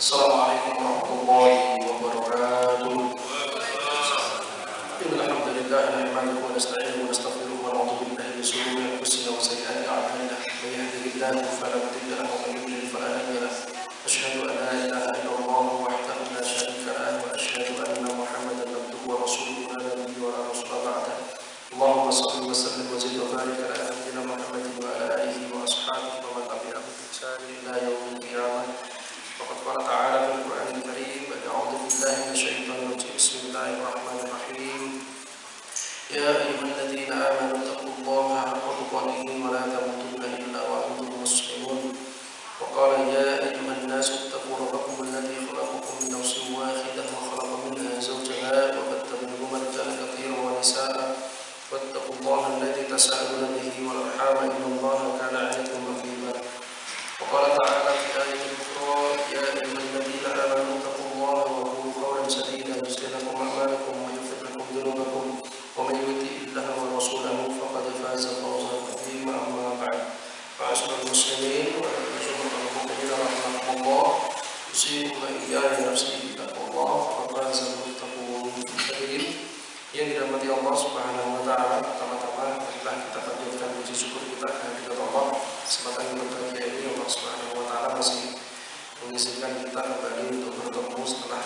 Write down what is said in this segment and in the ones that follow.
Assalamualaikum warahmatullahi wabarakatuh. Innal hamdalillah nahmaduhu wa nasta'inuhu wa nastaghfiruhu wa na'udzu billahi min shururi anfusina wa sayyi'ati a'malina. May yahdihillahu fala mudilla lahu wa may yudlil fala hadiya lahu. Asyhadu an la ilaha illallah wahdahu la syarika lahu wa asyhadu anna Muhammadan abduhu wa rasuluhu la nabiyya wa la rasula ba'dahu. Allahumma shalli wa sallim wa zid wa barik ala nabiyyina Muhammadin wa ala alihi wa ashabihi wa man tabi'ahum bi ihsan ila yaumil qiyamah. Faqad qala ta'ala fil Qur'anil Karim, a'udzu billahi minasyaitonir rajim. Bismillahirrahmanirrahim. Ya ayyuhalladzina amanu taqullaha haqqa tuqatih wa la tamutunna illa wa antum muslimun. Wa qala ya ayyuhan nasu ittaqu rabbakum alladzi khalaqakum min nafsin wahidatin wa khalaqa minha zawjaha wa batta minhuma rijalan katsiran wa nisaa'a. Wattaqullaha alladzi tasaaluna bihi wal arham innallaha kana 'alaykum raqiba. Wa qala ta'ala fi ayatin ukhra ya ayyuhalladzina amanu taqullaha wa qulu qawlan sadida yuslih lakum a'malakum wa yaghfir lakum dhunubakum wa may yuti'illaha wa rasulahu faqad faza fawzan 'azima. Amma ba'd. Ma'asyiral muslimin wa jamaahal mu'minin rahimakumullah, usikum wa iyaya nafsi bittaqwallah faqad fazal muttaqun. Hadirin yang dirahmati Allah Subhanahu wa taala, pertama-tama marilah kita panjatkan puji syukur kita kehadirat Allah. Kesempatan yang berbahagia ini Allah Subhanahu wa taala masih mengizinkan kita kembali untuk bertemu setelah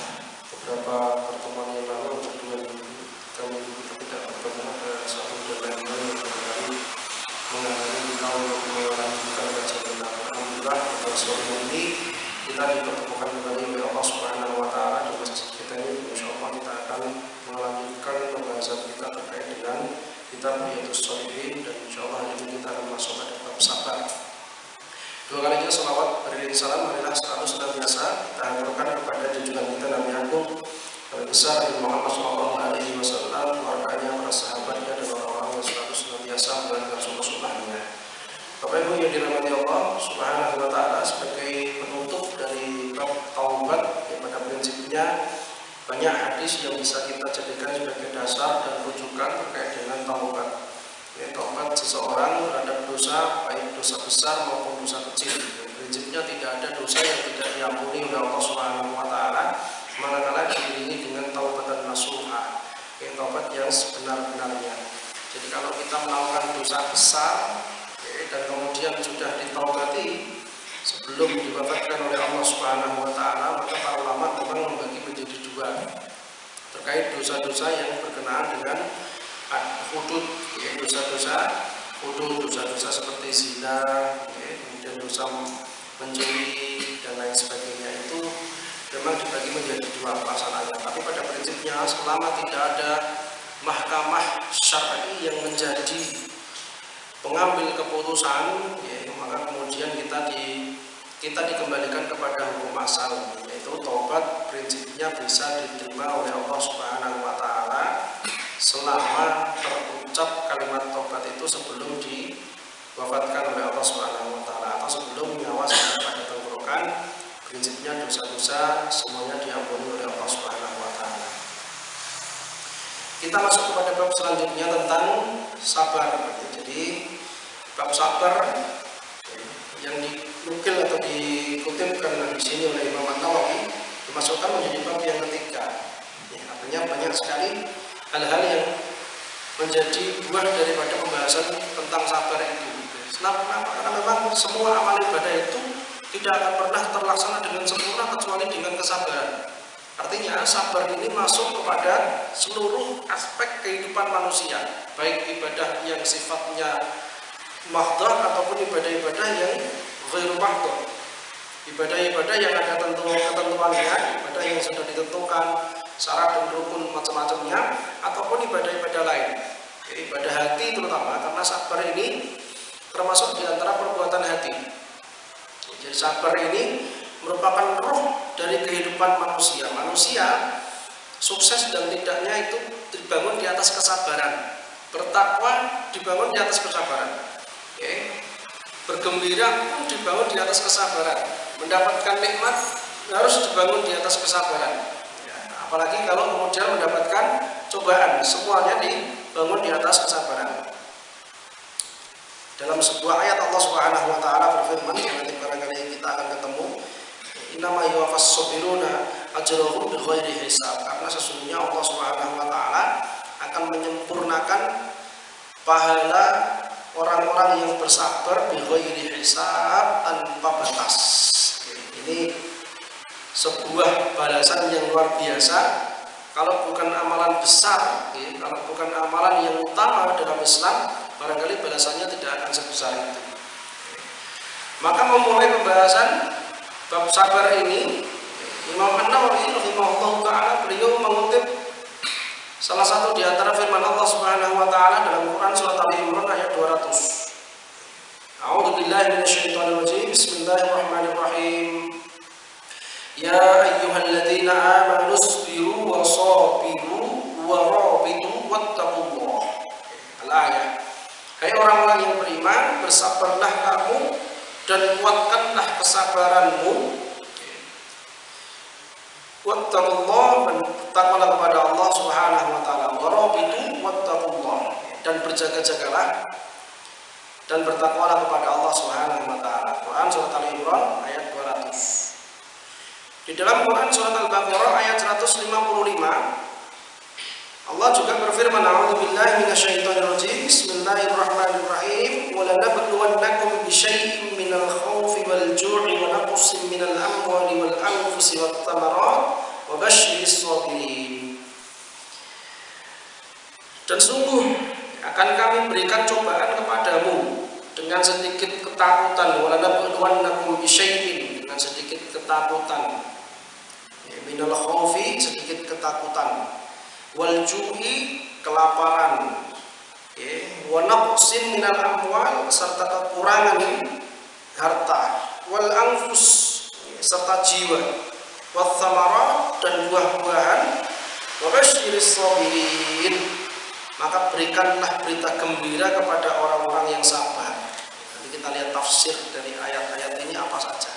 beberapa pertemuan yang lalu, kedua minggu kami tidak bertemu pada satu dan lain yang kembali mengalami tahun melanjutkan kajian kita. Alhamdulillah pada sore ini kita dipertemukan kembali oleh Allah Subhanahu wa taala di masjid kita ini. Insyaallah kita akan melanjutkan pembahasan kita terkait dengan kitab Riyadhus Shalihin, dan insyaallah hari ini kita akan masuk pada bab sabar. Dua kalinya salawat beriring salam marilah selalu senantiasa kita haturkan kepada junjungan kita Nabi Agung Nabi besar Nabi Muhammad SAW, keluarganya, para sahabatnya, dan orang-orang yang selalu senantiasa menjalankan sunnah-sunnahnya. Bapak Ibu yang dirahmati Allah Subhanahu wa taala, sebagai penutup dari bab taubat, yang pada prinsipnya banyak hadis yang bisa kita jadikan sebagai dasar dan rujukan terkait dengan taubat. Taubat seseorang terhadap dosa, baik dosa besar maupun dosa kecil. Prinsipnya tidak ada dosa yang tidak diampuni oleh Allah Subhanahu wa taala manakala diiringi dengan taubatan nasuha, taubat yang sebenar-benarnya. Jadi kalau kita melakukan dosa besar dan kemudian sudah ditaubati sebelum diwafatkan oleh Allah Subhanahu wa taala, maka para ulama memang membagi menjadi dua terkait dosa-dosa yang berkenaan dengan hudud, dosa-dosa hudud, dosa-dosa seperti zina, kemudian dosa mencuri dan lain sebagainya, itu memang dibagi menjadi dua pelaksanaannya. Tapi pada prinsipnya selama tidak ada mahkamah syar'i yang menjadi pengambil keputusan, maka kemudian kita dikembalikan kepada hukum asal, yaitu taubat prinsipnya bisa diterima oleh Allah Subhanahu wa taala selama terucap kalimat taubat itu sebelum diwafatkan oleh Allah Subhanahu wa taala atau sebelum nyawa sampai pada tenggorokan. Prinsipnya dosa-dosa semuanya diampuni oleh Allah Subhanahu wa taala. Kita masuk kepada bab selanjutnya tentang sabar. Jadi bab sabar yang dinukil atau dikutipkan di sini oleh Imam An-Nawawi dimasukkan menjadi bab yang ketiga. Artinya banyak sekali hal-hal yang menjadi buah daripada pembahasan tentang sabar itu. Kenapa? Karena memang semua amal ibadah itu tidak akan pernah terlaksana dengan sempurna kecuali dengan kesabaran. Artinya sabar ini masuk kepada seluruh aspek kehidupan manusia, baik ibadah yang sifatnya mahdhah ataupun ibadah-ibadah yang ghairu mahdhah. Ibadah-ibadah yang ada ketentuannya, ibadah yang sudah ditentukan syarat dan rukun macam-macamnya, ataupun ibadah-ibadah lain. Ibadah hati terutama, karena sabar ini termasuk di antara perbuatan hati. Jadi sabar ini merupakan roh dari kehidupan manusia. Manusia sukses dan tidaknya itu dibangun di atas kesabaran. Bertakwa dibangun di atas kesabaran. Bergembira pun dibangun di atas kesabaran. Mendapatkan nikmat harus dibangun di atas kesabaran. Apalagi kalau kemudian mendapatkan cobaan, semuanya dibangun di atas kesabaran. Dalam sebuah ayat Allah Subhanahu wa taala berfirman, yang nanti barangkali kita akan ketemu, innama yuwaffas sabiruna ajrahum bighairi hisab. Karena sesungguhnya Allah Subhanahu wa taala akan menyempurnakan pahala orang-orang yang bersabar bighairi hisab, tanpa batas. Ini sebuah balasan yang luar biasa. Kalau bukan amalan besar, kalau bukan amalan yang utama dalam Islam, barangkali balasannya tidak akan sebesar itu. Maka memulai pembahasan bab sabar ini, Imam An-Nawawi rahimahullah taala beliau mengutip salah satu di antara firman Allah Subhanahu wa taala dalam Quran surat Ali Imran ayat 200. A'udzubillahi minasyaitonir rajim. Bismillahirrahmanirrahim. Ya ayyuhalladzina amanu isbiru wa sabiru wa rabitu wattaqullah. Al-ayat. Hai orang-orang yang beriman, bersabarlah kamu dan kuatkanlah kesabaranmu. Wattaqullah, dan bertakwalah kepada Allah Subhanahu wa taala. Wa rabitu wattaqullah, dan berjaga-jagalah dan bertakwalah kepada Allah Subhanahu wa taala. Quran surat Ali Imran ayat 200. Di dalam Quran surat Al-Baqarah ayat 155 Allah juga berfirman, A'udzubillahi minasyaitonir rajim. Bismillahirrahmanirrahim. Wa lanabluwannakum bisyai'in minal khaufi wal ju'i wa naqsin minal amwali wal anfusi wat thamarat wa basyyiris sabirin. Dan sungguh akan kami berikan cobaan kepadamu dengan sedikit ketakutan. Wa lanabluwannakum bisyai'in, dengan sedikit ketakutan. Minal khaufi, sedikit ketakutan, wal ju'i, kelaparan, wa naqsin minal amwal, serta kekurangan harta, wal anfus, serta jiwa, wat thamarat, dan buah-buahan, wa basyiris sabirin, maka berikanlah berita gembira kepada orang-orang yang sabar. Nanti kita lihat tafsir dari ayat-ayat ini apa saja.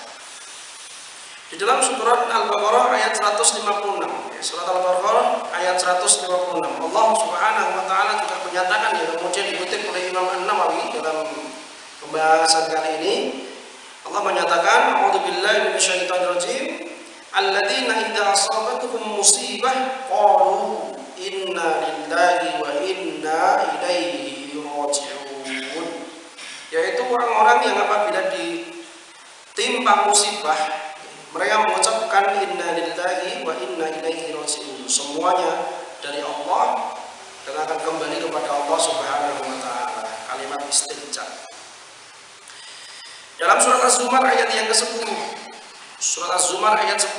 Di dalam surat Al-Baqarah ayat 156, surat Al-Baqarah ayat 156, Allah Subhanahu wa taala juga menyatakan, yang kemudian dikutip oleh Imam An-Nawawi dalam pembahasan kali ini. Allah menyatakan, A'udzubillahi minasyaitonir rajim. Alladzina idza asabatuhum musibah qalu inna lillahi wa inna ilaihi raji'un. Yaitu orang-orang yang apabila ditimpa musibah, mereka mengucapkan inna lillahi wa inna ilaihi raji'un. Semuanya dari Allah dan akan kembali kepada Allah Subhanahu wa taala. Kalimat istirja. Dalam surat Az-Zumar ayat yang ke-10. Surat Az-Zumar ayat 10.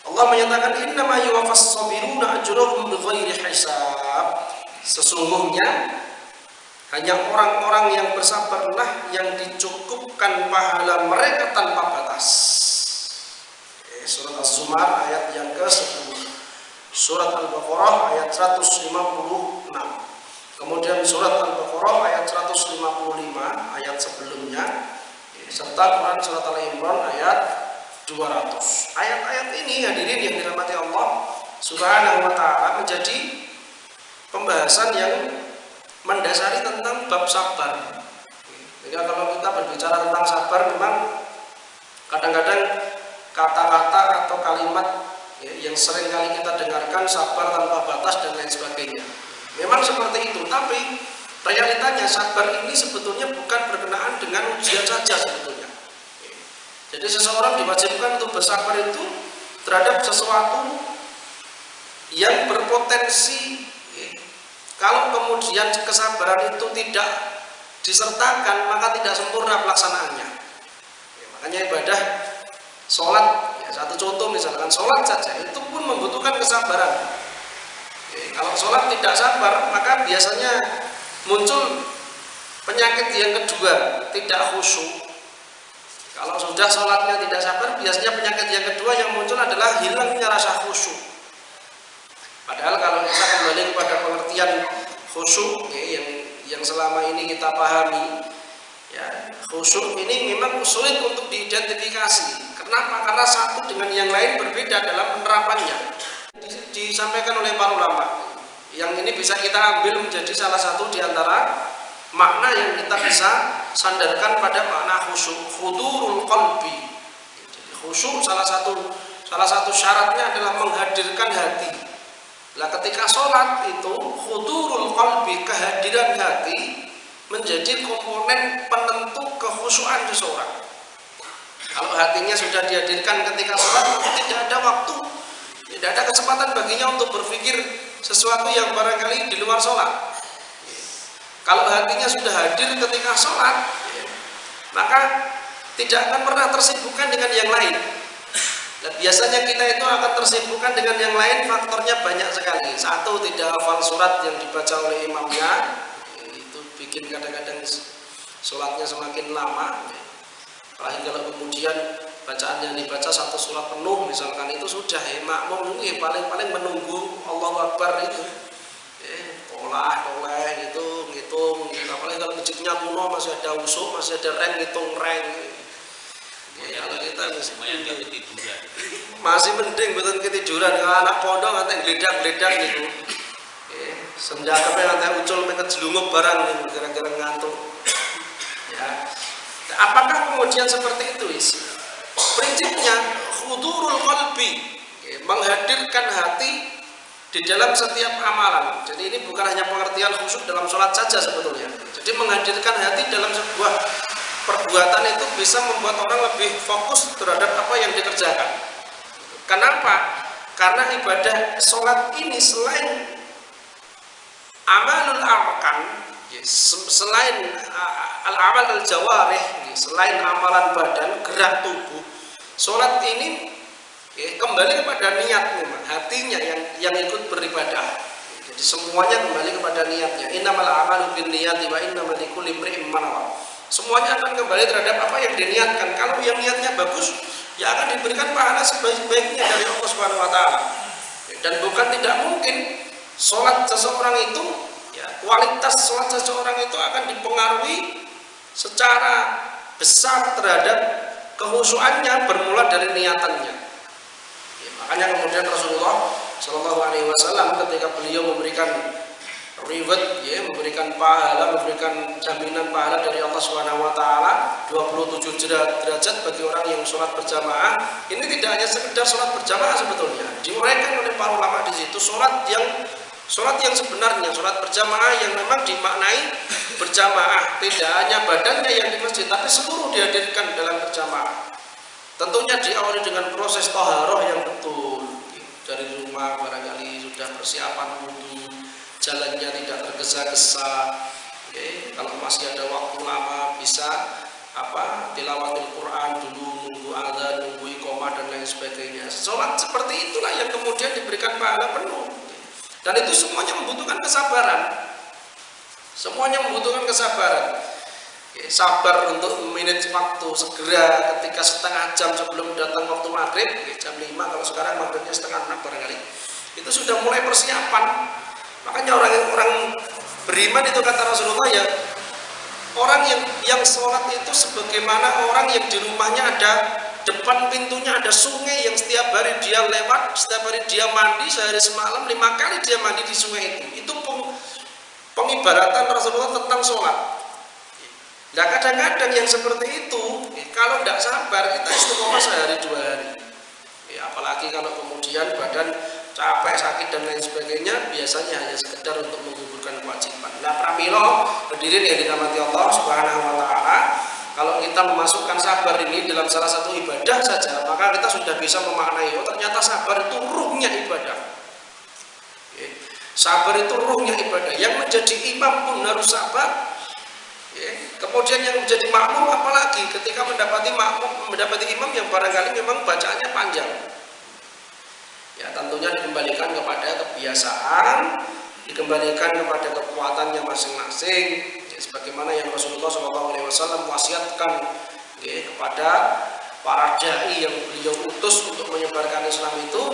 Allah menyatakan innama yuwaffas sabiruna ajrahum bighairi hisab. Sesungguhnya hanya orang-orang yang bersabarlah yang dicukupkan pahala mereka tanpa batas. Surat Az-Zumar ayat yang ke-10. Surat Al-Baqarah ayat 156. Kemudian surat Al-Baqarah ayat 155 ayat sebelumnya, serta Quran surat Al-Imran ayat 200. Ayat-ayat ini hadirin yang dirahmati Allah Subhanahu wa taala menjadi pembahasan yang mendasari tentang bab sabar. Jadi kalau kita berbicara tentang sabar, memang kadang-kadang kata-kata atau kalimat yang sering kali kita dengarkan, sabar tanpa batas dan lain sebagainya. Memang seperti itu, tapi realitanya sabar ini sebetulnya bukan berkenaan dengan ujian saja sebetulnya. Jadi seseorang diwajibkan untuk bersabar itu terhadap sesuatu yang berpotensi. Kalau kemudian kesabaran itu tidak disertakan, maka tidak sempurna pelaksanaannya. Makanya ibadah sholat, satu contoh misalkan sholat saja, itu pun membutuhkan kesabaran. Kalau sholat tidak sabar, maka biasanya muncul penyakit yang kedua, tidak khusyuk. Kalau sudah sholatnya tidak sabar, biasanya penyakit yang kedua yang muncul adalah hilangnya rasa khusyuk. Padahal kalau kita kembali kepada pengertian khusyuk yang selama ini kita pahami, ya, khusyuk ini memang sulit untuk diidentifikasi. Kenapa? Karena satu dengan yang lain berbeda dalam penerapannya. Disampaikan oleh para ulama. Yang ini bisa kita ambil menjadi salah satu di antara makna yang kita bisa sandarkan pada makna khusyuk, hudurul qalbi. khusyuk salah satu syaratnya adalah menghadirkan hati. Lah ketika sholat itu hudurul qalbi, kehadiran hati menjadi komponen penentu kekhusyuan seseorang. Kalau hatinya sudah dihadirkan ketika sholat, tidak ada waktu, tidak ada kesempatan baginya untuk berpikir sesuatu yang barangkali di luar sholat. Kalau hatinya sudah hadir ketika sholat, maka tidak akan pernah tersibukkan dengan yang lain. Dan biasanya kita itu akan tersibukkan dengan yang lain, faktornya banyak sekali. Satu, tidak hafal surat yang dibaca oleh imamnya, itu bikin kadang-kadang sholatnya semakin lama. Apalagi kalau kemudian bacaan yang dibaca satu surat penuh misalkan, itu sudah makmum ini paling-paling menunggu Allahu Akbar itu. Toleh gitu, ngitung. Apalagi kalau masjidnya kuno masih ada usuk, masih ada reng, ngitung reng. Kalau kita masih mending betul ketiduran. Kalau anak pondok nanti geledak-geledak gitu. Senjakapnya nanti ucul mereka jelungup barang nih, gara-gara ngantuk. Ya. Apakah kemudian seperti itu isi? Prinsipnya hudurul qalbi, menghadirkan hati di dalam setiap amalan. Jadi ini bukan hanya pengertian khusyuk dalam sholat saja sebetulnya. Jadi menghadirkan hati dalam sebuah perbuatan itu bisa membuat orang lebih fokus terhadap apa yang dikerjakan. Kenapa? Karena ibadah sholat ini selain amalul arkan, selain al-amal al-jawarih, selain amalan badan, gerak tubuh, sholat ini kembali kepada niat memang, hatinya yang ikut beribadah. Jadi semuanya kembali kepada niatnya. Innamal a'malu binniyati wa innamal likulli imri'in ma nawa. Semuanya akan kembali terhadap apa yang diniatkan. Kalau yang niatnya bagus, ya akan diberikan pahala sebaik-baiknya dari Allah Subhanahu wa taala. Dan bukan tidak mungkin sholat seseorang itu, kualitas sholat seseorang itu akan dipengaruhi secara besar terhadap kekhusyuannya bermula dari niatannya. Makanya kemudian Rasulullah Shallallahu Alaihi Wasallam ketika beliau memberikan reward, memberikan pahala, memberikan jaminan pahala dari Allah Subhanahu Wa Taala 27 derajat bagi orang yang sholat berjamaah. Ini tidak hanya sekedar sholat berjamaah sebetulnya, diuraikan oleh para ulama di situ sholat yang sebenarnya, sholat berjamaah yang memang dimaknai berjamaah, tidak hanya badannya yang di masjid, tapi seluruh dihadirkan dalam berjamaah. Tentunya diawali dengan proses taharah yang betul. Dari rumah barangkali sudah persiapan wudu, jalannya tidak tergesa-gesa. Kalau masih ada waktu lama bisa tilawatul Quran dulu, nunggu adzan, nunggu iqamah dan lain sebagainya. Sholat seperti itulah yang kemudian diberikan pahala penuh. Dan itu semuanya membutuhkan kesabaran. Semuanya membutuhkan kesabaran. Sabar untuk memanage waktu, segera ketika setengah jam sebelum datang waktu maghrib, jam 5, kalau sekarang maghribnya setengah 6 barangkali, itu sudah mulai persiapan. Makanya orang beriman itu kata Rasulullah, ya orang yang sholat itu sebagaimana orang yang di rumahnya ada depan pintunya ada sungai yang setiap hari dia lewat, setiap hari dia mandi, sehari semalam 5 kali dia mandi di sungai itu. Itu pengibaratan Rasulullah tentang sholat. Nah kadang-kadang yang seperti itu, kalau tidak sabar kita istiqomah sehari 2 hari. Apalagi kalau kemudian badan capek, sakit dan lain sebagainya, biasanya hanya sekedar untuk menggugurkan kewajiban. Nah pramila hadirin yang dirahmati Allah Subhanahu Wa Taala, kalau kita memasukkan sabar ini dalam salah satu ibadah saja, maka kita sudah bisa memaknai, oh ternyata sabar itu ruhnya ibadah. Sabar itu ruhnya ibadah. Yang menjadi imam pun harus sabar. Kemudian yang menjadi makmum apalagi ketika mendapati imam yang barangkali memang bacaannya panjang. Ya tentunya dikembalikan kepada kebiasaan, dikembalikan kepada kekuatannya masing-masing. Sebagaimana yang Rasulullah SAW wasiatkan kepada para dai yang beliau utus untuk menyebarkan Islam itu,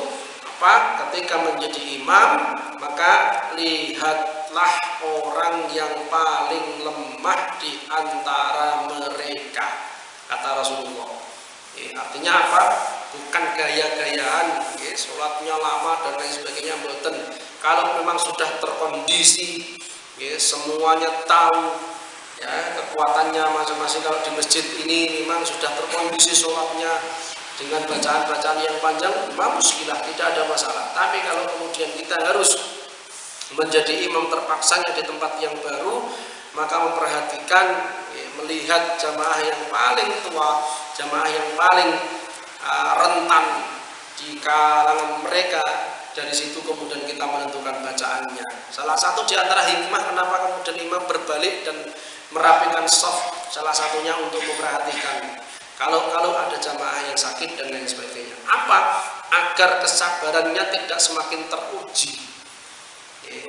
ketika menjadi imam maka lihatlah orang yang paling lemah di antara mereka, kata Rasulullah. Artinya apa? Bukan gaya-gayaan, sholatnya lama dan lain sebagainya, mboten. Kalau memang sudah terkondisi, semuanya tahu kekuatannya masing-masing. Kalau di masjid ini memang sudah terkondisi sholatnya, dengan bacaan-bacaan yang panjang, muskilah, tidak ada masalah. Tapi kalau kemudian kita harus menjadi imam terpaksanya di tempat yang baru, maka memperhatikan, melihat jamaah yang paling tua, jamaah yang paling rentan di kalangan mereka, dari situ kemudian kita menentukan bacaannya. Salah satu di antara hikmah kenapa kemudian imam berbalik dan merapikan shaf, salah satunya untuk memperhatikan kalau ada jamaah yang sakit dan lain sebagainya. Apa? Agar kesabarannya tidak semakin teruji,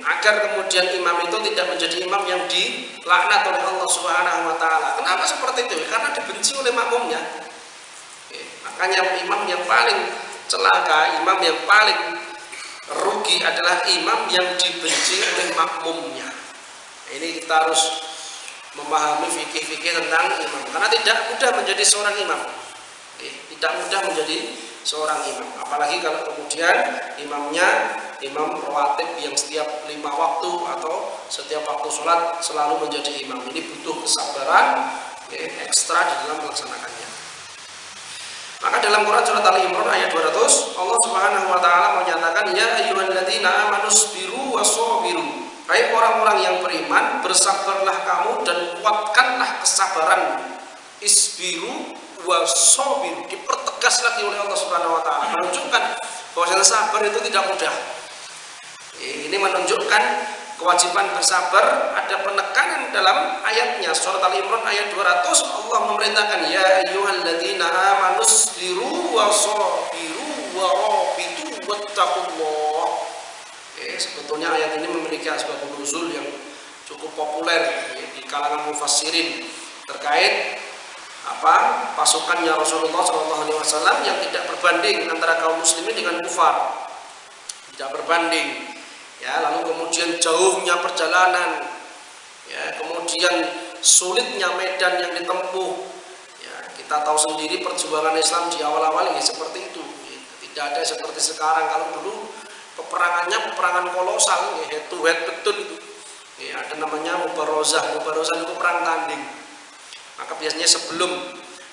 agar kemudian imam itu tidak menjadi imam yang dilaknat oleh Allah Subhanahu wa taala. Kenapa seperti itu? Karena dibenci oleh makmumnya. Makanya imam yang paling celaka, imam yang paling rugi adalah imam yang dibenci oleh makmumnya. Ini kita harus memahami fikih-fikih tentang imam, karena tidak mudah menjadi seorang imam. Tidak mudah menjadi seorang imam, apalagi kalau kemudian imamnya imam rawatib yang setiap 5 waktu atau setiap waktu sholat selalu menjadi imam. Ini butuh kesabaran ekstra di dalam melaksanakannya. Maka dalam Quran surat Ali Imran ayat 200, Allah Subhanahu wa taala menyatakan, ya ayyuhalladzina amanu sabiru washabiru. Hai orang-orang yang beriman, bersabarlah kamu dan kuatkanlah kesabaran. Isbiru washabiru, dipertegas lagi oleh Allah Subhanahu wa taala, menunjukkan bahwa sabar itu tidak mudah. Ini menunjukkan kewajiban bersabar. Ada penekanan dalam ayatnya, surat Al-Imran ayat 200, Allah memerintahkan, ya ayyuhalladzina amanu sabiru washabiru warabitu wattaqullah. Sebetulnya ayat ini memiliki asbabun nuzul yang cukup populer di kalangan mufassirin terkait pasukannya Rasulullah SAW yang tidak berbanding antara kaum muslimin dengan kufar, tidak berbanding. Lalu kemudian jauhnya perjalanan, kemudian sulitnya medan yang ditempuh. Kita tahu sendiri perjuangan Islam di awal-awal seperti itu. Tidak ada seperti sekarang. Kalau dulu peperangannya peperangan kolosal, head to head betul itu. Ada namanya mubarozah. Mubarozah itu perang tanding. Maka biasanya sebelum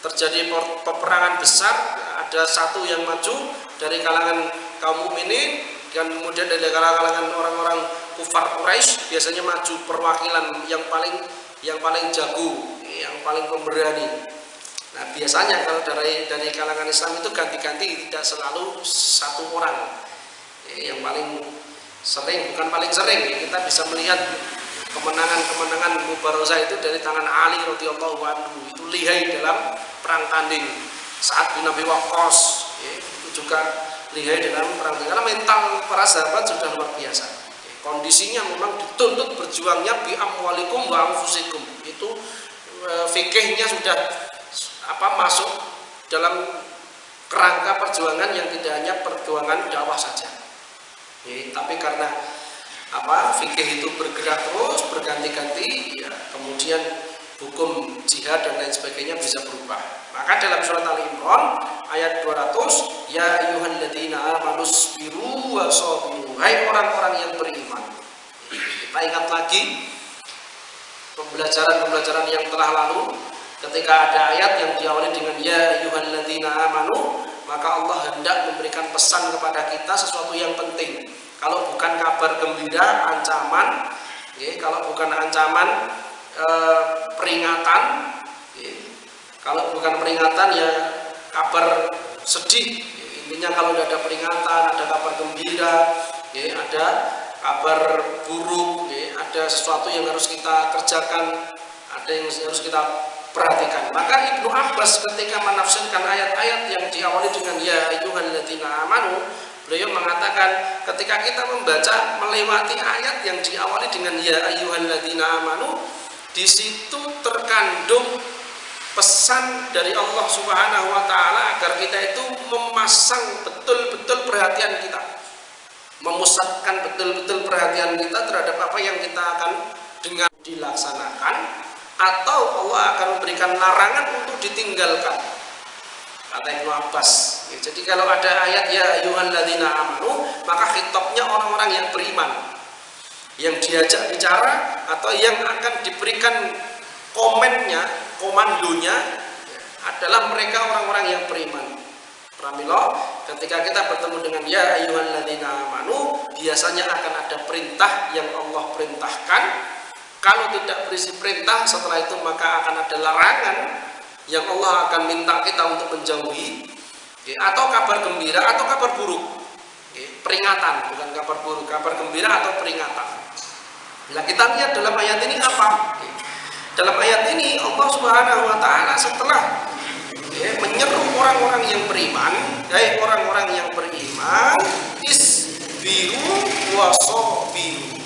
terjadi peperangan besar, ada satu yang maju dari kalangan kaum mukminin, dan kemudian dari kalangan orang-orang kufar Quraisy biasanya maju perwakilan yang paling jago, yang paling pemberani. Nah, biasanya kalau dari kalangan Islam itu ganti-ganti, tidak selalu satu orang. Yang paling sering, bukan paling sering, kita bisa melihat kemenangan Mubarozah itu dari tangan Ali radhiyallahu anhu. Itu lihai dalam perang tanding. Sa'ad bin Abi Waqqas itu juga lihai dalam perang tanding, karena mental para sahabat sudah luar biasa. Kondisinya memang dituntut berjuangnya bi amwalikum wa anfusikum. Itu fikihnya sudah masuk dalam kerangka perjuangan yang tidak hanya perjuangan dakwah saja. Tapi karena fikih itu bergerak terus, berganti-ganti, kemudian hukum jihad dan lain sebagainya bisa berubah. Maka dalam surat Al-Imran ayat 200, ya ayyuhalladzina amanu sabiru washabiru, hai orang-orang yang beriman. Kita ingat lagi pembelajaran yang telah lalu, ketika ada ayat yang diawali dengan ya ayyuhalladzina amanu, maka Allah hendak memberikan pesan kepada kita sesuatu yang penting. Kalau bukan kabar gembira, ancaman, kalau bukan ancaman, peringatan, kalau bukan peringatan ya kabar sedih. Intinya kalau tidak ada peringatan, ada kabar gembira, ada kabar buruk, ada sesuatu yang harus kita kerjakan, ada yang harus kita perhatikan. Maka Ibnu Abbas ketika menafsirkan ayat-ayat yang diawali dengan ya ayyuhalladzina amanu, beliau mengatakan ketika kita membaca melewati ayat yang diawali dengan ya ayyuhalladzina amanu, di situ terkandung pesan dari Allah Subhanahu wa taala agar kita itu memasang betul-betul perhatian kita, memusatkan betul-betul perhatian kita terhadap apa yang kita akan dengar dilaksanakan, atau Allah akan memberikan larangan untuk ditinggalkan, kata Ibnu Abbas. Jadi kalau ada ayat ya ayyuhalladzina amanu, maka khitabnya orang-orang yang beriman, yang diajak bicara atau yang akan diberikan komandonya adalah mereka orang-orang yang beriman. Pahami loh, ketika kita bertemu dengan ya ayyuhalladzina amanu, biasanya akan ada perintah yang Allah perintahkan. Kalau tidak berisi perintah, setelah itu maka akan ada larangan yang Allah akan minta kita untuk menjauhi, atau kabar gembira atau kabar buruk. Peringatan, bukan kabar buruk, kabar gembira atau peringatan. Nah, kita lihat dalam ayat ini apa? Dalam ayat ini Allah Subhanahu wa taala setelah menyeru orang-orang yang beriman, orang-orang yang beriman, isbiru wasobiru.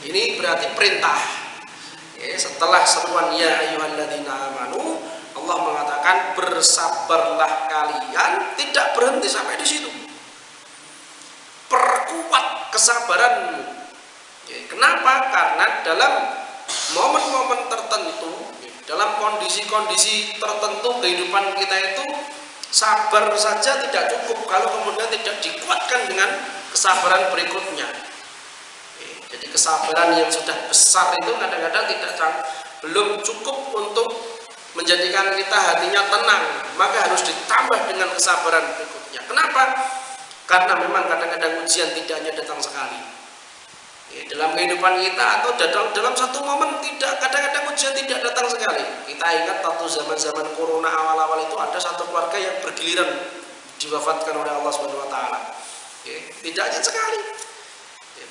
Ini berarti perintah. Setelah seruan ya ayyuhalladzina amanu, Allah mengatakan bersabarlah kalian, tidak berhenti sampai di situ. Perkuat kesabaranmu. Kenapa? Karena dalam momen-momen tertentu, dalam kondisi-kondisi tertentu kehidupan kita itu, sabar saja tidak cukup kalau kemudian tidak dikuatkan dengan kesabaran berikutnya. Jadi kesabaran yang sudah besar itu kadang-kadang belum cukup untuk menjadikan kita hatinya tenang, maka harus ditambah dengan kesabaran berikutnya. Kenapa? Karena memang kadang-kadang ujian tidak hanya datang sekali. Dalam kehidupan kita atau dalam satu momen tidak, kadang-kadang ujian tidak datang sekali. Kita ingat waktu zaman-zaman corona awal-awal itu ada satu keluarga yang bergiliran diwafatkan oleh Allah Subhanahu wa taala. Tidak hanya sekali.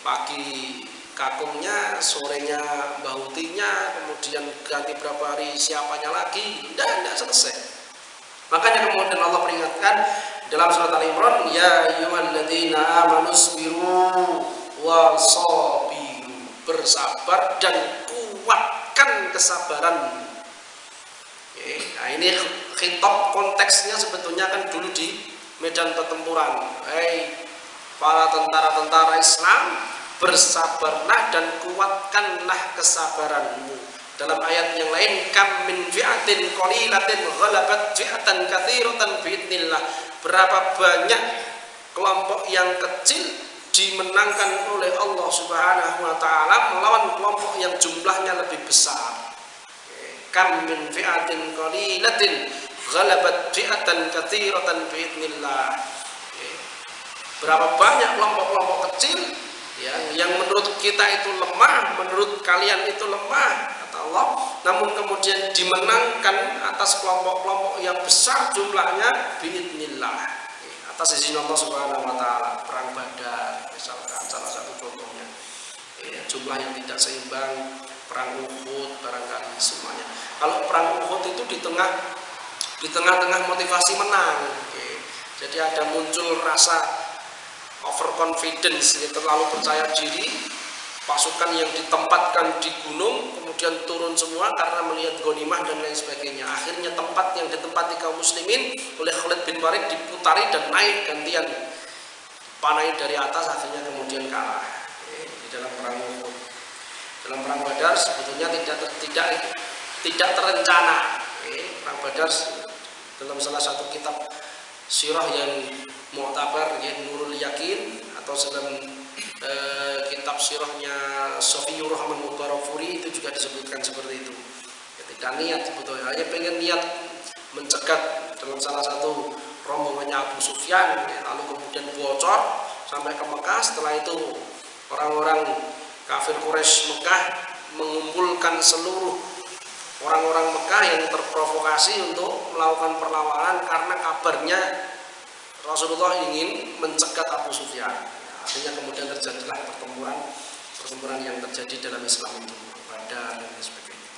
Pagi kakungnya, sorenya Mbah Utinya, kemudian ganti berapa hari siapanya lagi, tidak selesai. Makanya kemudian Allah peringatkan dalam surat Al-Imran, ya ayyuhalladzina amanu isbiru wasabiru, bersabar dan kuatkan kesabaran. Nah, ini khitab konteksnya sebetulnya kan dulu di medan pertempuran. Para tentara-tentara Islam, bersabarlah dan kuatkanlah kesabaranmu. Dalam ayat yang lain, kam min fi'atin qalilatin ghalabat fi'atan katsiratan biidznillah. Berapa banyak kelompok yang kecil dimenangkan oleh Allah Subhanahu wa taala melawan kelompok yang jumlahnya lebih besar. Kam min fi'atin qalilatin ghalabat fi'atan katsiratan biidznillah. Berapa banyak kelompok-kelompok kecil yang menurut kita itu lemah, menurut kalian itu lemah, kata Allah, namun kemudian dimenangkan atas kelompok-kelompok yang besar jumlahnya biidznillah, atas izin Allah Subhanahu wa taala. Perang Badar misalkan salah satu contohnya, jumlah yang tidak seimbang, perang Uhud barangkali semuanya. Kalau perang Uhud itu di tengah-tengah motivasi menang, jadi ada muncul rasa overconfidence, terlalu percaya diri, pasukan yang ditempatkan di gunung kemudian turun semua karena melihat ghanimah dan lain sebagainya. Akhirnya tempat yang ditempati kaum muslimin oleh Khalid bin Walid diputari dan naik gantian, panai dari atas, akhirnya kemudian kalah di dalam perang Uhud. Dalam perang Badar sebetulnya tidak terencana. Perang Badar dalam salah satu kitab sirah yang mu'tabar, Nurul Yakin, atau dalam kitab sirahnya Sofiyur Rahman Mubarakfuri itu juga disebutkan seperti itu. Tidak niat sebetulnya, hanya pengen niat mencegat dalam salah satu rombongannya Abu Sufyan, lalu kemudian bocor sampai ke Mekah. Setelah itu orang-orang kafir Quraisy Mekah mengumpulkan seluruh orang-orang Mekah yang terprovokasi untuk melakukan perlawanan karena kabarnya Rasulullah ingin mencegat Abu Sufyan. Akhirnya kemudian terjadilah pertempuran yang terjadi dalam Islam itu, Badar dan sebagainya.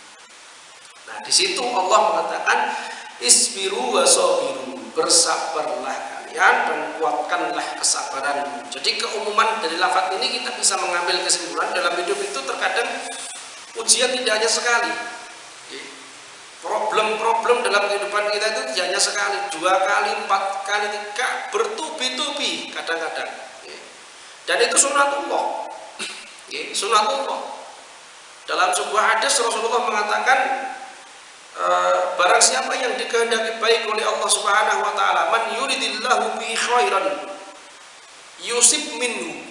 Nah, di situ Allah mengatakan isbiru wasabiru, bersabarlah kalian dan kuatkanlah kesabaranmu. Jadi keumuman dari lafaz ini kita bisa mengambil kesimpulan dalam hidup itu terkadang ujian tidak hanya sekali. Problem-problem dalam kehidupan kita itu tidak hanya sekali, 2 kali, 4 kali, 3, bertubi-tubi kadang-kadang. Dan itu sunatullah. Sunatullah. Dalam sebuah hadis Rasulullah mengatakan, barang siapa yang dikehendaki baik oleh Allah Subhanahu wa taala, man yuridillahu bi khairan yusib minhu.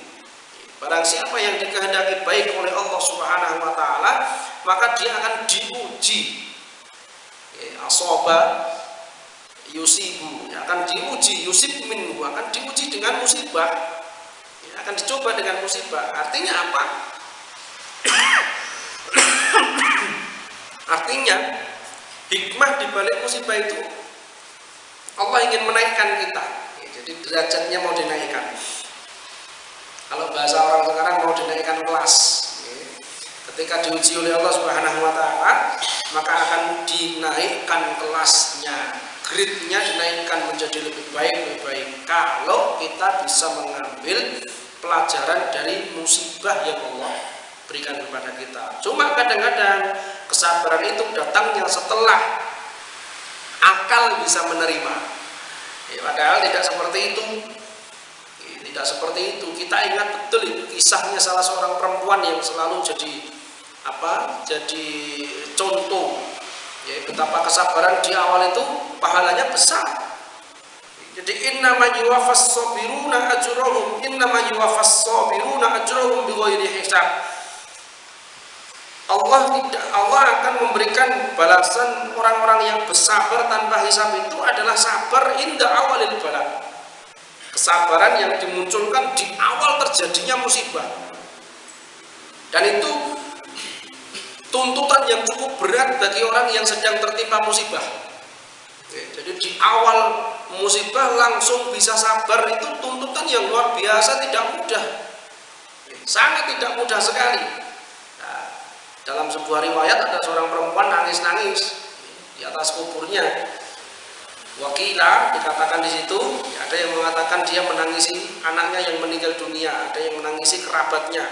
Barang siapa yang dikehendaki baik oleh Allah Subhanahu wa taala, maka dia akan diuji. Asoba yusibu, akan diuji, yusib minhu, akan diuji dengan musibah, ya, akan dicoba dengan musibah. Artinya apa? Artinya hikmah di balik musibah itu Allah ingin menaikkan kita, ya, jadi derajatnya mau dinaikkan. Kalau bahasa orang sekarang mau dinaikkan kelas, ya. Ketika diuji oleh Allah Subhanahu wa Ta'ala, maka akan dinaikkan kelasnya, grade-nya dinaikkan menjadi lebih baik. Kalau kita bisa mengambil pelajaran dari musibah yang Allah berikan kepada kita. Cuma kadang-kadang kesabaran itu datangnya setelah akal bisa menerima. Ya, padahal tidak seperti itu. Tidak seperti itu. Kita ingat betul itu kisahnya salah seorang perempuan yang selalu jadi contoh, ya, betapa kesabaran di awal itu pahalanya besar. Jadi innama yuwaffas sabiruna ajrahum bighairi hisab. Allah akan memberikan balasan orang-orang yang bersabar tanpa hisab. Itu adalah sabar inda awalil bala. Kesabaran yang dimunculkan di awal terjadinya musibah. Dan itu tuntutan yang cukup berat bagi orang yang sedang tertimpa musibah. Jadi di awal musibah langsung bisa sabar, itu tuntutan yang luar biasa, tidak mudah. Sangat tidak mudah sekali. Nah, dalam sebuah riwayat ada seorang perempuan nangis-nangis di atas kuburnya. Wakila dikatakan di situ, ada yang mengatakan dia menangisi anaknya yang meninggal dunia, ada yang menangisi kerabatnya,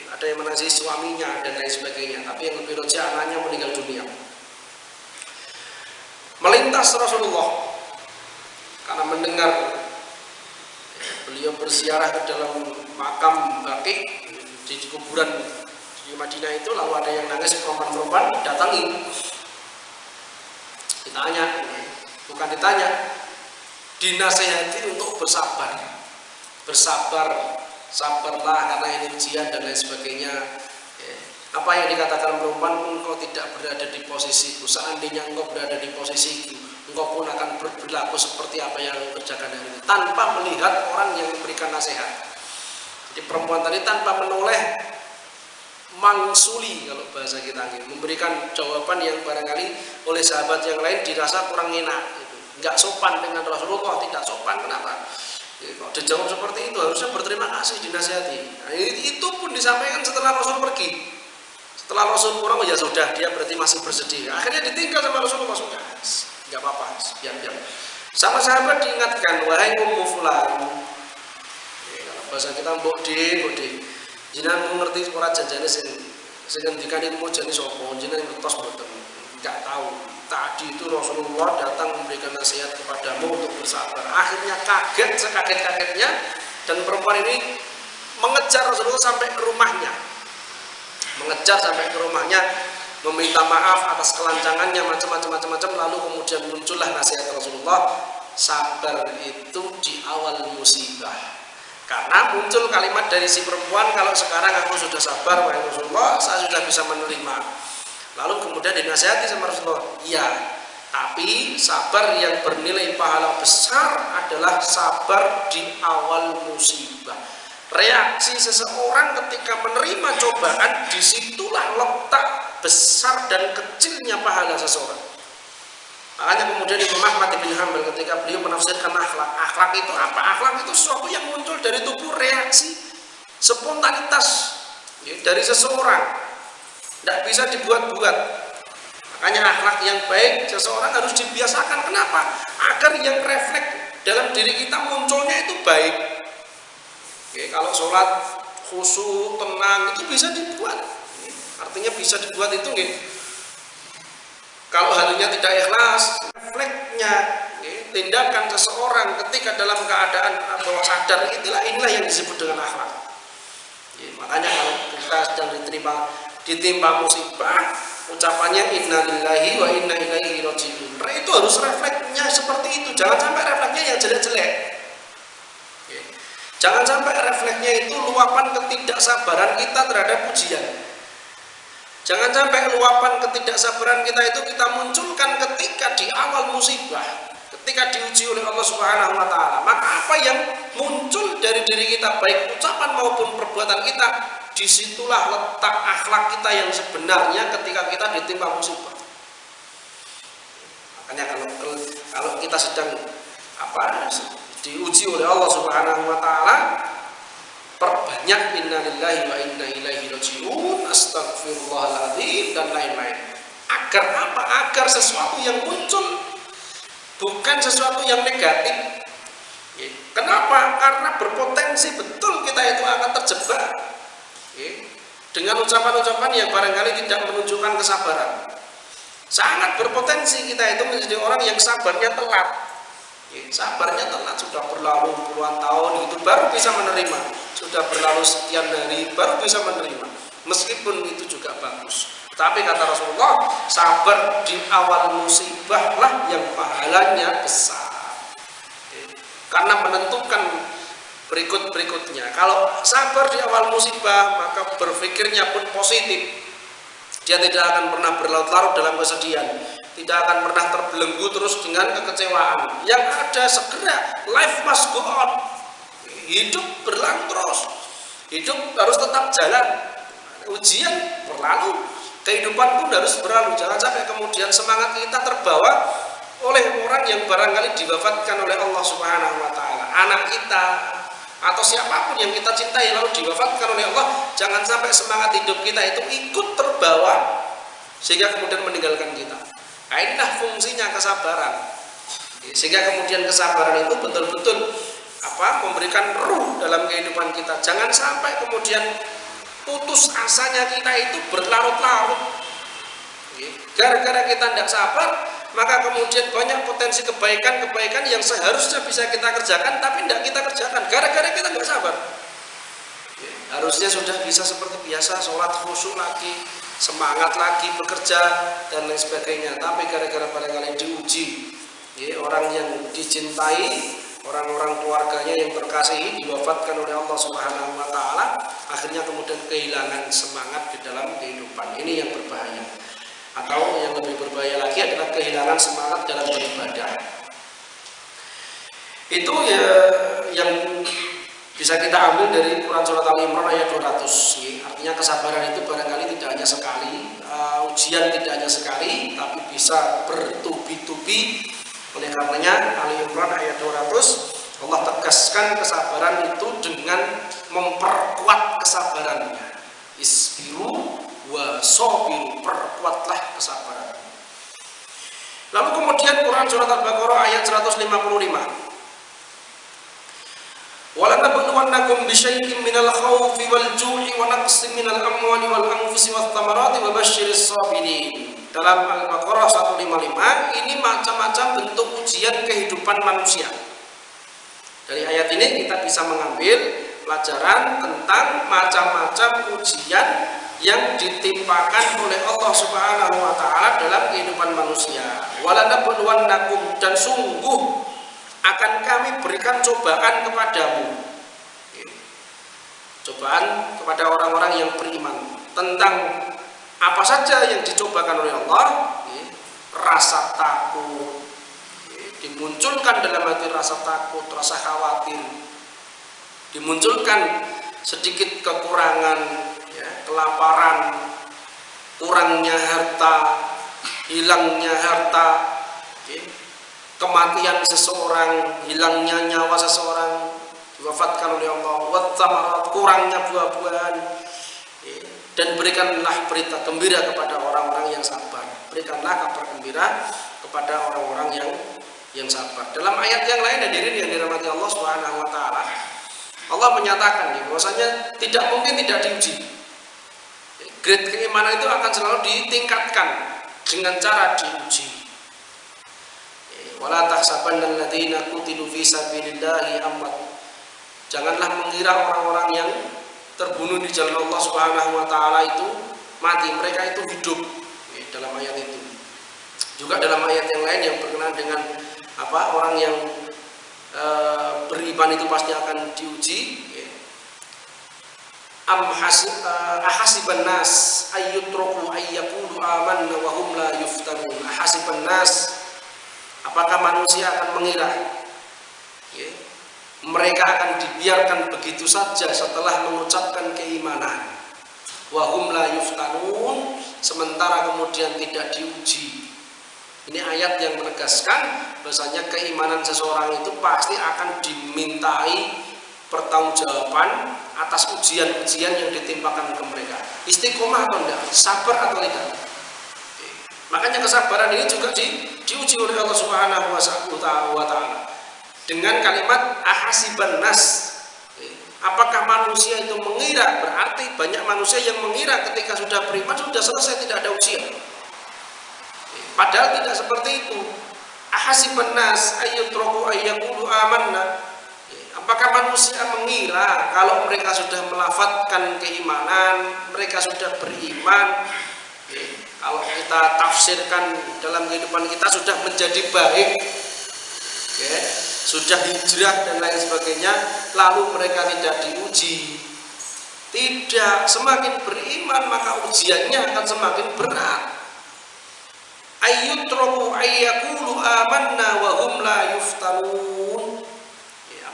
ada yang menangisi suaminya dan lain sebagainya. Tapi yang lebih rojih anaknya meninggal dunia. Melintas Rasulullah karena mendengar beliau berziarah ke dalam makam Baqi di kuburan di Madinah itu, lalu ada yang nangis, perempuan-perempuan datangi, ditanya, bukan ditanya, dinasehati untuk sabarlah karena ini ujian dan lain sebagainya. Apa yang dikatakan perempuan, engkau tidak berada di posisiku, seandainya engkau berada di posisiku, engkau pun akan berlaku seperti apa yang engkau kerjakan hari ini, tanpa melihat orang yang memberikan nasihat. Jadi perempuan tadi tanpa menoleh, mangsuli kalau bahasa kita, memberikan jawaban yang barangkali oleh sahabat yang lain dirasa kurang enak, nggak sopan dengan Rasulullah, tidak sopan. Kenapa? Kalau dijawab seperti itu harusnya berterima kasih, dinasihati. Nah, itu pun disampaikan setelah Rasul pergi. Setelah Rasul pulang, ya sudah, dia berarti masih bersedih. Akhirnya ditinggal sama Rasulullah, sudah, nggak apa-apa, biar. Sama sahabat diingatkan, wahai Ummu Fulan, bahasa kita mbok de, jenengan mengerti ora janjane sing ngendikan iku jane sapa, jenengan ngertos mboten? Enggak tahu. Tadi itu Rasulullah datang memberikan nasihat kepadamu untuk bersabar. Akhirnya kaget, sekaget-kagetnya, dan perempuan ini mengejar Rasulullah sampai ke rumahnya. Meminta maaf atas kelancangannya, macam-macam, lalu kemudian muncullah nasihat Rasulullah, sabar itu di awal musibah. Karena muncul kalimat dari si perempuan, kalau sekarang aku sudah sabar, wahai Rasulullah, saya sudah bisa menerima. Lalu kemudian dinasihati sama Rasulullah, iya, tapi sabar yang bernilai pahala besar adalah sabar di awal musibah. Reaksi seseorang ketika menerima cobaan, disitulah letak besar dan kecilnya pahala seseorang. Makanya kemudian Imam Ahmad bin Hanbal ketika beliau menafsirkan akhlak itu apa? Akhlak itu sesuatu yang muncul dari tubuh, reaksi spontanitas dari seseorang, tidak bisa dibuat-buat. Makanya akhlak yang baik seseorang harus dibiasakan. Kenapa? Agar yang refleks dalam diri kita munculnya itu baik. Kalau sholat khusyuk, tenang, itu bisa dibuat. Artinya bisa dibuat itu kalau harinya tidak ikhlas, refleksnya, tindakan seseorang ketika dalam keadaan bawah sadar, inilah yang disebut dengan akhlak. Makanya kalau kita sedang ditimpa musibah, ucapannya innalillahi wa inna ilaihi raji'un. Itu harus refleksnya seperti itu. Jangan sampai refleksnya yang jelek-jelek. Jangan sampai refleksnya itu luapan ketidaksabaran kita terhadap ujian. Jangan sampai luapan ketidaksabaran kita itu kita munculkan ketika di awal musibah. ketika diuji oleh Allah Subhanahu wa taala, maka apa yang muncul dari diri kita baik ucapan maupun perbuatan kita, disitulah letak akhlak kita yang sebenarnya ketika kita ditimpa musibah. Makanya kalau kita sedang diuji oleh Allah Subhanahu wa taala, perbanyak innalillahi wa inna ilaihi rajiun, astagfirullahaladzim dan lain-lain. Agar apa? Agar sesuatu yang muncul bukan sesuatu yang negatif. Kenapa? Karena berpotensi betul kita itu akan terjebak dengan ucapan-ucapan yang barangkali tidak menunjukkan kesabaran. Sangat berpotensi kita itu menjadi orang yang sabarnya telat. Sabarnya telat, sudah berlalu puluhan tahun itu baru bisa menerima, sudah berlalu sekian hari baru bisa menerima, meskipun itu juga bagus. Tapi kata Rasulullah, sabar di awal musibah lah yang pahalanya besar, karena menentukan berikutnya. Kalau sabar di awal musibah, maka berpikirnya pun positif. Dia tidak akan pernah berlarut-larut dalam kesedihan, tidak akan pernah terbelenggu terus dengan kekecewaan. Yang ada segera, life must go on. Hidup berlalu terus, hidup harus tetap jalan. Ujian berlalu, kehidupan pun harus berlalu. Jangan sampai kemudian semangat kita terbawa oleh orang yang barangkali diwafatkan oleh Allah Subhanahu wa taala, anak kita atau siapapun yang kita cintai lalu diwafatkan oleh Allah. Jangan sampai semangat hidup kita itu ikut terbawa sehingga kemudian meninggalkan kita. Inilah fungsinya kesabaran, sehingga kemudian kesabaran itu betul-betul memberikan ruh dalam kehidupan kita. Jangan sampai kemudian putus asanya kita itu berlarut-larut. Gara-gara kita tidak sabar, maka kemudian banyak potensi kebaikan-kebaikan yang seharusnya bisa kita kerjakan tapi tidak kita kerjakan gara-gara kita nggak sabar. Harusnya sudah bisa seperti biasa, sholat khusyuk lagi, semangat lagi bekerja dan lain sebagainya, tapi gara-gara barangkali diuji, orang yang dicintai, orang-orang keluarganya yang terkasihi diwafatkan oleh Allah Subhanahu wa taala, akhirnya kemudian kehilangan semangat di dalam kehidupan. Ini yang berbahaya. Atau yang lebih berbahaya lagi adalah kehilangan semangat dalam beribadah. Itu ya yang bisa kita ambil dari Quran Surat Al-Imran ayat 200. Artinya kesabaran itu barangkali tidak hanya sekali, ujian tidak hanya sekali, tapi bisa bertubi-tubi. Oleh karenanya Al-Imran ayat 200 Allah tegaskan kesabaran itu dengan memperkuat kesabarannya. Isbiru wa sabiru, perkuatlah kesabaran. Lalu kemudian Quran Surat Al-Baqarah ayat 155. وَلَنَبْلُوَنَّكُمْ بِشَيْءٍ مِنَ الْخَوْفِ وَالْجُوعِ وَنَقْصٍ مِنَ الْأَمْوَالِ وَالْأَنْفُسِ وَالثَّمَرَاتِ وَبَشِّرِ الصَّابِرِينَ. Dalam Al-Baqarah 155 ini macam-macam bentuk ujian kehidupan manusia. Dari ayat ini kita bisa mengambil pelajaran tentang macam-macam ujian yang ditimpakan oleh Allah Subhanahu wa taala dalam kehidupan manusia. Walanabluwannakum, dan sungguh akan kami berikan cobaan kepadamu. Cobaan kepada orang-orang yang beriman. Tentang apa saja yang dicobakan oleh Allah? Rasa takut. Dimunculkan dalam hati rasa takut, rasa khawatir. Dimunculkan sedikit kekurangan, kelaparan, kurangnya harta, hilangnya harta, kematian seseorang, hilangnya nyawa seseorang, diwafatkan oleh Allah, watsamarat, kurangnya buah-buahan, dan berikanlah berita gembira kepada orang-orang yang sabar. Berikanlah kabar gembira kepada orang-orang yang sabar. Dalam ayat yang lain, hadirin yang dirahmati Allah Subhanahu wa taala, Allah menyatakan bahwasanya tidak mungkin tidak diuji. Grade keimanan itu akan selalu ditingkatkan dengan cara diuji. Wala tahsabanna alladziina qutilu fi sabilillahi amwat. Janganlah mengira orang-orang yang terbunuh di jalan Allah Subhanahu wa taala itu mati, mereka itu hidup. Dalam ayat itu. Juga dalam ayat yang lain yang berkenaan dengan orang yang beriman itu pasti akan diuji. Ahasiban nas ayyutraku ayyaqulu amanna wa hum la yuftanun. Ahasiban nas, Apakah manusia akan mengira mereka akan dibiarkan begitu saja setelah mengucapkan keimanan? Wa hum la yuftanun, sementara kemudian tidak diuji. Ini ayat yang menegaskan bahasanya keimanan seseorang itu pasti akan dimintai pertanggungjawaban atas ujian-ujian yang ditimpakan ke mereka. Istiqomah atau tidak, sabar atau tidak. Makanya kesabaran ini juga diuji oleh Allah Subhanahu wa taala dengan kalimat ahasiban nas. Apakah manusia itu mengira? Berarti banyak manusia yang mengira ketika sudah beriman sudah selesai, tidak ada ujian. Padahal tidak seperti itu. Ahasiban nas ayyutraku ayyaqulu amanna. Apakah manusia mengira kalau mereka sudah melafadzkan keimanan, mereka sudah beriman, kalau kita tafsirkan dalam kehidupan kita sudah menjadi baik, sudah hijrah dan lain sebagainya, lalu mereka tidak diuji? Tidak, semakin beriman maka ujiannya akan semakin berat. Ayyutraku ayyaqulu amanna wa hum la yuftanun.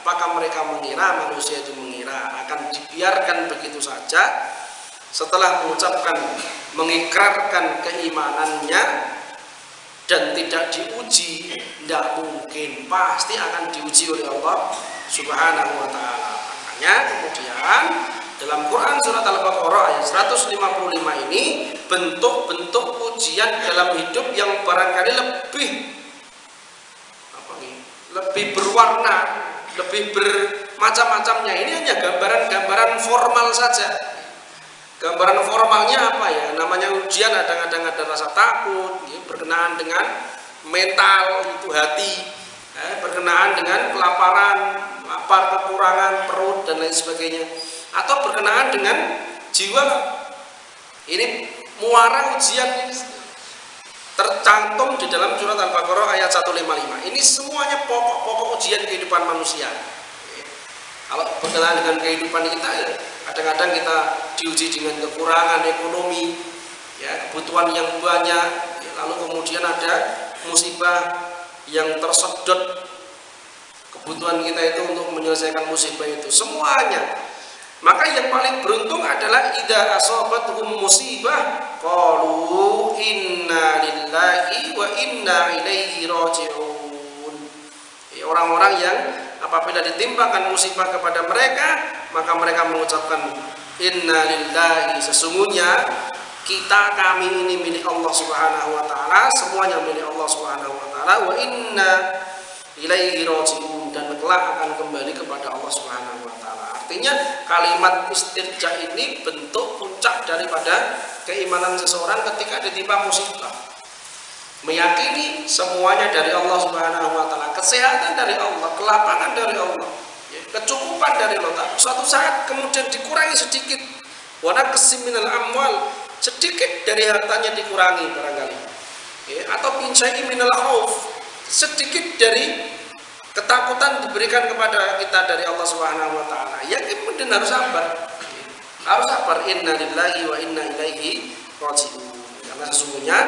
Apakah mereka mengira, manusia itu mengira akan dibiarkan begitu saja setelah mengucapkan, mengikrarkan keimanannya dan tidak diuji? Tidak mungkin, pasti akan diuji oleh Allah Subhanahu wa taala. Makanya kemudian dalam Quran surat Al-Baqarah ayat 155 ini bentuk-bentuk ujian dalam hidup yang barangkali lebih berwarna, lebih bermacam-macamnya. Ini hanya gambaran-gambaran formal saja. Gambaran formalnya apa ya? Namanya ujian, kadang-kadang ada rasa takut, berkenaan dengan mental itu hati, berkenaan dengan kelaparan, lapar, kekurangan perut dan lain sebagainya, atau berkenaan dengan jiwa. Ini muara ujian ini tercantum di dalam surat Al-Baqarah ayat 155. Ini semuanya pokok-pokok ujian kehidupan manusia. Kalau berkenaan dengan kehidupan kita, kadang-kadang kita diuji dengan kekurangan ekonomi, kebutuhan yang banyak, lalu kemudian ada musibah yang tersedot kebutuhan kita itu untuk menyelesaikan musibah itu semuanya. Maka yang paling beruntung adalah idza asabatuhum musibah qalu inna lillahi wa inna ilaihi raji'un. Orang-orang yang apabila ditimpakan musibah kepada mereka, maka mereka mengucapkan inna lillahi, sesungguhnya kami ini milik Allah Subhanahu wa taala, semuanya milik Allah Subhanahu wa taala, wa inna ilaihi raji'un, dan kelak akan kembali kepada Allah Subhanahu wa taala. Artinya kalimat istirja ini bentuk puncak daripada keimanan seseorang ketika ditimpa musibah. Meyakini semuanya dari Allah Subhanahu wa taala, kesehatan dari Allah, kelapangan dari Allah, kecukupan dari Allah. Suatu saat kemudian dikurangi sedikit, wa naqsim minal amwal, sedikit dari hartanya dikurangi barangkali, atau pinsai minal khauf, sedikit dari ketakutan diberikan kepada kita dari Allah Subhanahu wa taala. Ya kemudian harus sabar. Harus sabar, inna lillahi wa inna ilaihi raji'un. Karena sesungguhnya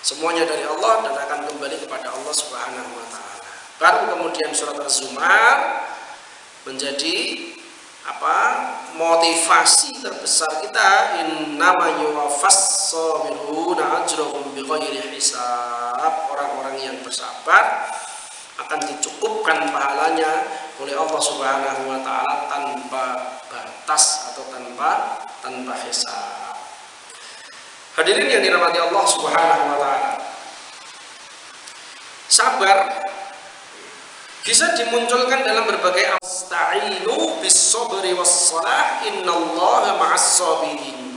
semuanya dari Allah dan akan kembali kepada Allah Subhanahu wa taala. Baru kemudian surat Az-Zumar menjadi motivasi terbesar kita, innama yuwaffas sabiruna ajrahum bighairi hisab. Orang-orang yang bersabar akan dicukupkan pahalanya oleh Allah Subhanahu wa taala tanpa batas atau tanpa hisab. Hadirin yang dirahmati Allah Subhanahu wa taala, sabar bisa dimunculkan dalam berbagai asta'inu bis-sabri was-shalah innallaha ma'as-sabirin.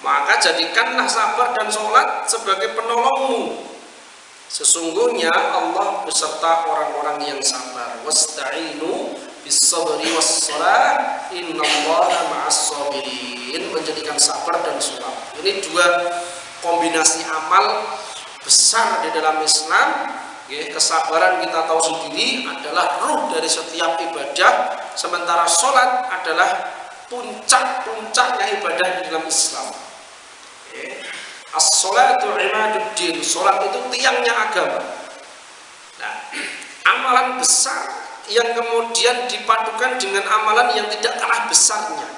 Maka jadikanlah sabar dan sholat sebagai penolongmu. Sesungguhnya Allah beserta orang-orang yang sabar. Wasta'inu bis-sabri was-shalah innallaha ma'as-sabirin. Menjadikan sabar dan sholat. Ini dua kombinasi amal besar di dalam Islam. Kesabaran kita tahu sendiri adalah ruh dari setiap ibadah, sementara sholat adalah puncak-puncaknya ibadah di dalam Islam. As-sholatu imaduddin, sholat itu tiangnya agama. Nah, amalan besar yang kemudian dipadukan dengan amalan yang tidak kalah besarnya.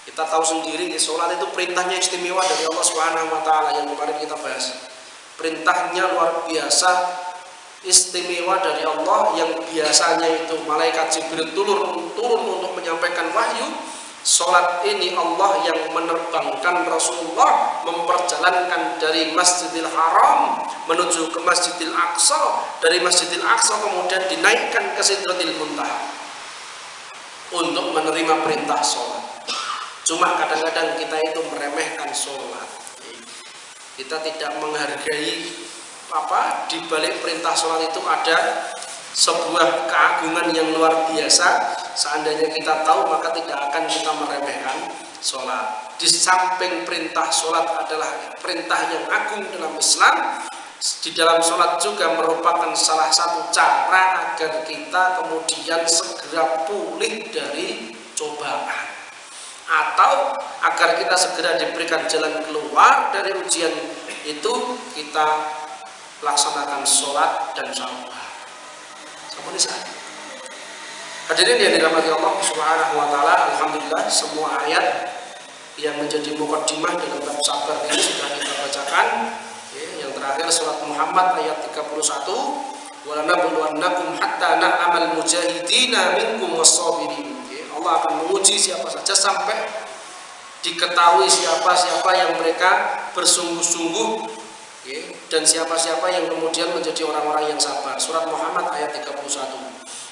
Kita tahu sendiri, sholat itu perintahnya istimewa dari Allah Subhanahu wa taala yang kemarin kita bahas. Perintahnya luar biasa istimewa dari Allah, yang biasanya itu malaikat Jibril turun untuk menyampaikan wahyu. Sholat ini Allah yang menerbangkan Rasulullah, memperjalankan dari Masjidil Haram menuju ke Masjidil Aqsa, dari Masjidil Aqsa kemudian dinaikkan ke Sidratil Muntaha untuk menerima perintah sholat. Cuma kadang-kadang kita itu meremehkan sholat, kita tidak menghargai di balik perintah sholat itu ada sebuah keagungan yang luar biasa. Seandainya kita tahu, maka tidak akan kita meremehkan sholat. Di samping perintah sholat adalah perintah yang agung dalam Islam, di dalam sholat juga merupakan salah satu cara agar kita kemudian segera pulih dari cobaan, atau agar kita segera diberikan jalan keluar dari ujian itu. Kita laksanakan sholat dan sabar. Hadirin yang dirahmati Allah Subhanahu wa taala, alhamdulillah semua ayat yang menjadi mukaddimah dalam bab sabar ini sudah kita bacakan. Yang terakhir surat Muhammad ayat 31, "Wa lanabluwannakum hatta na'lamal mujahidina minkum was-sabirin." Allah akan menguji siapa saja sampai diketahui siapa-siapa yang mereka bersungguh-sungguh, dan siapa-siapa yang kemudian menjadi orang-orang yang sabar. Surat Muhammad ayat 31.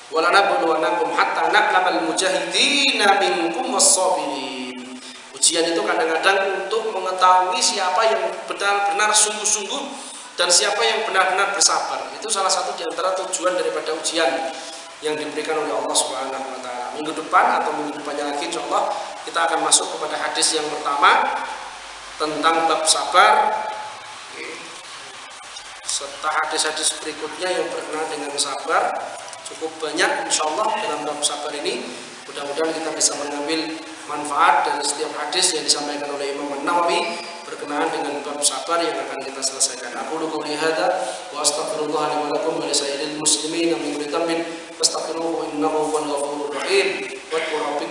Walanabluwannakum hatta na'lamal mujahidina minkum was-sabirin. Ujian itu kadang-kadang untuk mengetahui siapa yang benar-benar sungguh-sungguh dan siapa yang benar-benar bersabar. Itu salah satu di antara tujuan daripada ujian yang diberikan oleh Allah Subhanahu wa taala. Minggu depan atau minggu depannya lagi insyaallah kita akan masuk kepada hadis yang pertama tentang bab sabar. Serta hadis-hadis berikutnya yang berkenaan dengan sabar cukup banyak insyaallah dalam bab sabar ini. Mudah-mudahan kita bisa mengambil manfaat dari setiap hadis yang disampaikan oleh Imam An-Nawawi berkenaan dengan bab sabar yang akan kita selesaikan. Aku qouli hadza wa astaghfirullah li wa lakum wa li sairil muslimin min kulli dhanbin fastaghfiruhu innahu huwal ghafurur rahim. Wa qul rabbik